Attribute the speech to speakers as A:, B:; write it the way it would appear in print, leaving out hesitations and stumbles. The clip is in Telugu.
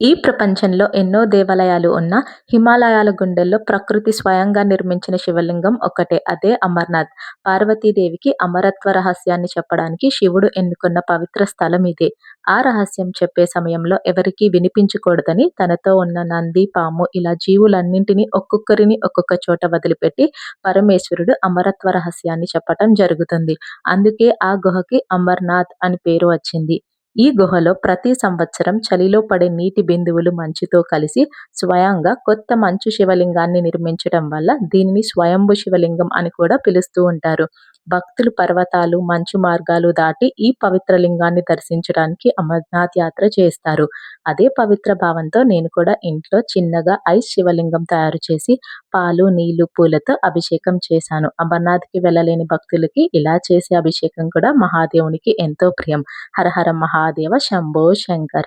A: ఈ ప్రపంచంలో ఎన్నో దేవాలయాలు ఉన్నా హిమాలయాల గుండెల్లో ప్రకృతి స్వయంగా నిర్మించిన శివలింగం ఒక్కటే. అదే అమర్నాథ్. పార్వతీదేవికి అమరత్వ రహస్యాన్ని చెప్పడానికి శివుడు ఎన్నుకున్న పవిత్ర స్థలం ఇదే. ఆ రహస్యం చెప్పే సమయంలో ఎవరికీ వినిపించకూడదని తనతో ఉన్న నంది, పాము ఇలా జీవులన్నింటినీ ఒక్కొక్కరిని ఒక్కొక్క చోట వదిలిపెట్టి పరమేశ్వరుడు అమరత్వ రహస్యాన్ని చెప్పటం జరుగుతుంది. అందుకే ఆ గుహకి అమర్నాథ్ అని పేరు వచ్చింది. ఈ గుహలో ప్రతి సంవత్సరం చలిలో పడే నీటి బిందువులు మంచుతో కలిసి స్వయంగా కొత్త మంచు శివలింగాన్ని నిర్మించటం వల్ల దీనిని స్వయంభు శివలింగం అని కూడా పిలుస్తూ ఉంటారు. భక్తులు పర్వతాలు, మంచు మార్గాలు దాటి ఈ పవిత్ర లింగాన్ని దర్శించడానికి అమర్నాథ్ యాత్ర చేస్తారు. అదే పవిత్ర భావంతో నేను కూడా ఇంట్లో చిన్నగా ఐస్ శివలింగం తయారు చేసి పాలు, నీళ్లు, పూలతో అభిషేకం చేశాను. అమర్నాథ్‌కి వెళ్ళలేని భక్తులకి ఇలా చేసే అభిషేకం కూడా మహాదేవునికి ఎంతో ప్రియం. హర హర మహాదేవ శంభో శంకర.